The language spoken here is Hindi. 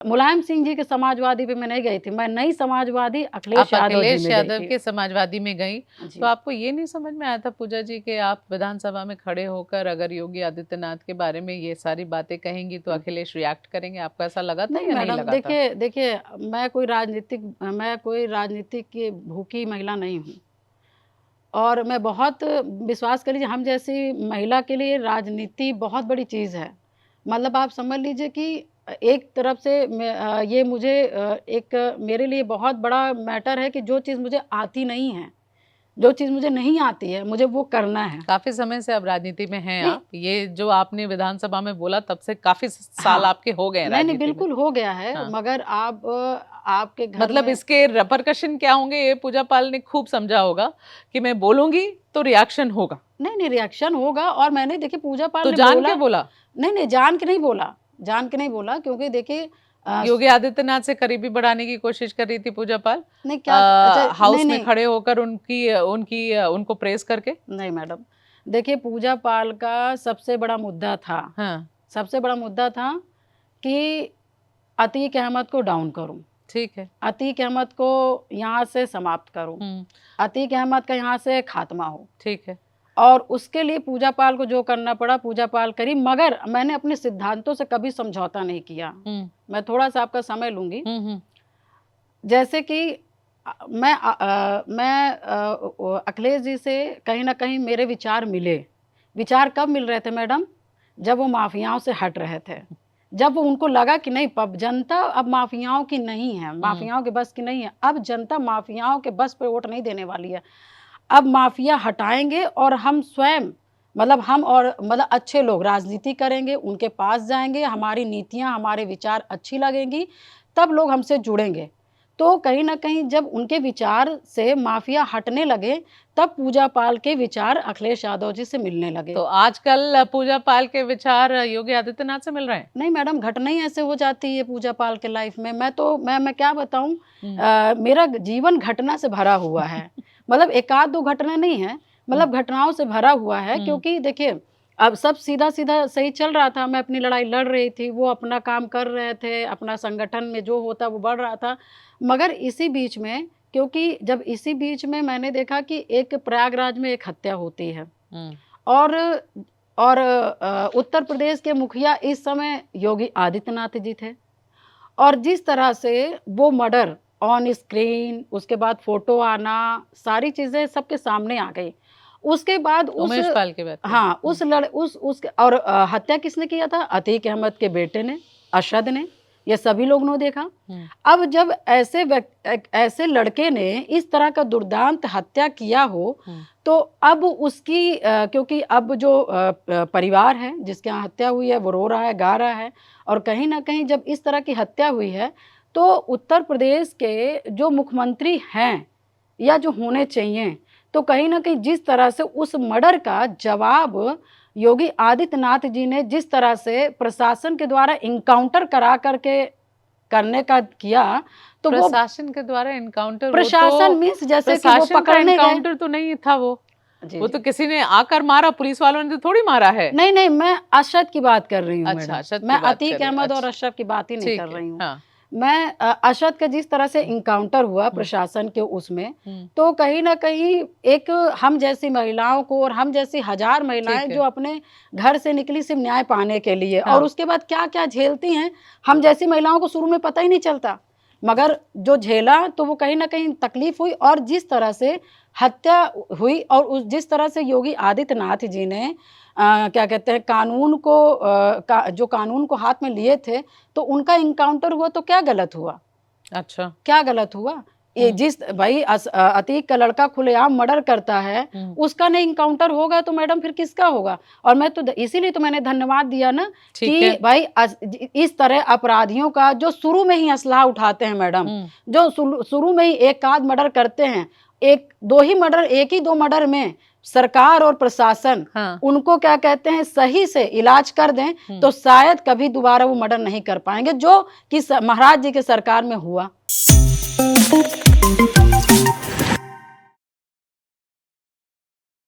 मुलायम सिंह जी के समाजवादी पे मैं नहीं गई थी, मैं नई समाजवादी अखिलेश आप यादव जी अखिलेश में यादव गई के समाजवादी में गई, जी। तो आपको ये नहीं समझ में आया था पूजा जी कि आप विधानसभा में खड़े होकर अगर योगी आदित्यनाथ के बारे में ये सारी बातें कहेंगी तो अखिलेश रिएक्ट करेंगे? आपको ऐसा लगा था नहीं या नहीं मैडम, लगा था? देखिए देखिए, मैं कोई राजनीतिक की भूखी महिला नहीं हूँ। और मैं बहुत, विश्वास कर लीजिए, हम जैसी महिला के लिए राजनीति बहुत बड़ी चीज़ है। मतलब आप समझ लीजिए कि एक तरफ से ये मुझे एक मेरे लिए बहुत बड़ा मैटर है कि जो चीज़ मुझे आती नहीं है, जो चीज़ मुझे नहीं आती है, मुझे वो करना है। काफी समय से अब राजनीति में हैं नहीं, आप, ये जो आपने विधानसभा में बोला तब से काफी साल हाँ। आपके हो गए हैं नहीं, नहीं, राजनीति में। बिल्कुल हो गया है, हाँ, मगर आप आपके घर मतलब में इसके रेपरकशन क्या होंगे ये पूजा पाल ने खूब समझा होगा कि मैं बोलूंगी तो रिएक्शन होगा। नहीं, नहीं, रिएक्शन होगा। और मैंने देखिए पूजा पाल तो ने जान के बोला, बोला? नहीं, नहीं, जान के नहीं बोला, जान के नहीं बोला, क्योंकि देखिए योगी आदित्यनाथ से करीबी बढ़ाने की कोशिश कर रही थी पूजा पाल, नहीं क्या, अच्छा, नहीं, हाउस में नहीं, खड़े होकर उनकी उनकी उनको प्रेस करके। नहीं मैडम, देखिए पूजा पाल का सबसे बड़ा मुद्दा था, हाँ, सबसे बड़ा मुद्दा था कि अतीक अहमद को डाउन करूं, ठीक है। अतीक अहमद को यहाँ से समाप्त करूं, हम्म, अतीक अहमद का यहाँ से खात्मा हो। ठीक है। और उसके लिए पूजा पाल को जो करना पड़ा पूजा पाल करी, मगर मैंने अपने सिद्धांतों से कभी समझौता नहीं किया। मैं थोड़ा सा आपका समय लूंगी। जैसे कि मैं अखिलेश जी से कहीं ना कहीं मेरे विचार मिले। विचार कब मिल रहे थे मैडम? जब वो माफियाओं से हट रहे थे, जब वो उनको लगा कि नहीं, पब जनता अब माफियाओं की नहीं है, माफियाओं के बस की नहीं है। अब जनता माफियाओं के बस पे वोट नहीं देने वाली है। अब माफिया हटाएंगे और हम स्वयं, मतलब हम और मतलब अच्छे लोग राजनीति करेंगे, उनके पास जाएंगे, हमारी नीतियां हमारे विचार अच्छी लगेंगी, तब लोग हमसे जुड़ेंगे। तो कहीं ना कहीं जब उनके विचार से माफिया हटने लगे, तब पूजा पाल के विचार अखिलेश यादव जी से मिलने लगे। तो आजकल पूजा पाल के विचार योगी आदित्यनाथ से मिल रहे हैं? नहीं मैडम, घटना ही ऐसे हो जाती है पूजा पाल के लाइफ में। मैं क्या बताऊं, मेरा जीवन घटना से भरा हुआ है। मतलब एक आध दो घटना नहीं है, मतलब घटनाओं से भरा हुआ है। क्योंकि देखिए, अब सब सीधा सीधा सही चल रहा था, मैं अपनी लड़ाई लड़ रही थी, वो अपना काम कर रहे थे, अपना संगठन में जो होता वो बढ़ रहा था। मगर इसी बीच में, क्योंकि जब इसी बीच में मैंने देखा कि एक प्रयागराज में एक हत्या होती है, और उत्तर प्रदेश के मुखिया इस समय योगी आदित्यनाथ जी थे। और जिस तरह से वो मर्डर ऑन स्क्रीन, उसके बाद फोटो आना, सारी चीजें सबके सामने आ गई। उसके बाद उमेश पाल की बात कर। हाँ, और हत्या किसने किया था? अतीक अहमद के बेटे ने, अरशद ने। ये सभी लोग ने देखा। अब जब ऐसे लड़के ने इस तरह का दुर्दांत हत्या किया हो, तो अब उसकी क्योंकि अब जो परिवार है जिसके यहाँ हत्या हुई है, वो रो रहा है, गा रहा है। और कहीं ना कहीं जब इस तरह की हत्या हुई है, तो उत्तर प्रदेश के जो मुख्यमंत्री हैं या जो होने चाहिए, तो कहीं ना कहीं जिस तरह से उस मर्डर का जवाब योगी आदित्यनाथ जी ने जिस तरह से प्रशासन के द्वारा इनकाउंटर करा करके करने का किया, तो वो प्रशासन के द्वारा इनकाउंटर, प्रशासन मीन्स जैसे कि वो पकड़ने गए। इनकाउंटर तो नहीं था वो तो किसी ने आकर मारा, पुलिस वालों ने तो थोड़ी मारा है। नहीं, नहीं, मैं अरशद की बात कर रही हूँ। अच्छा, अरशद मैं की बात अतीक कर रही हैं। अहमद और अच्छा, अरशद की बात ही नहीं कर रही हूँ। हाँ। मैं अरशद का जिस तरह से इनकाउंटर हुआ प्रशासन के उसमें, तो कहीं ना कहीं एक हम जैसी महिलाओं को, और हम जैसी हजार महिलाएं जो अपने घर से निकली सिर्फ न्याय पाने के लिए, और उसके बाद क्या क्या झेलती हैं, हम जैसी महिलाओं को शुरू में पता ही नहीं चलता, मगर जो झेला तो वो कहीं ना कहीं तकलीफ हुई। और जिस तरह से हत्या हुई, और जिस तरह से योगी आदित्यनाथ जी ने क्या कहते हैं, कानून को जो कानून को हाथ में लिए थे, तो उनका इनकाउंटर हुआ, तो क्या गलत हुआ? अच्छा, क्या गलत हुआ? ये जिस भाई अतीक का लड़का खुलेआम मर्डर करता है, उसका नहीं इनकाउंटर होगा तो मैडम फिर किसका होगा? और मैं तो इसीलिए तो मैंने धन्यवाद दिया ना कि भाई इस तरह अपराधियों का जो शुरू में ही असलाह उठाते हैं मैडम, जो शुरू में ही एक आध मर्डर करते हैं, एक दो मर्डर में सरकार और प्रशासन उनको क्या कहते हैं, सही से इलाज कर दें, तो शायद कभी दोबारा वो मर्डर नहीं कर पाएंगे, जो कि महाराज जी के सरकार में हुआ।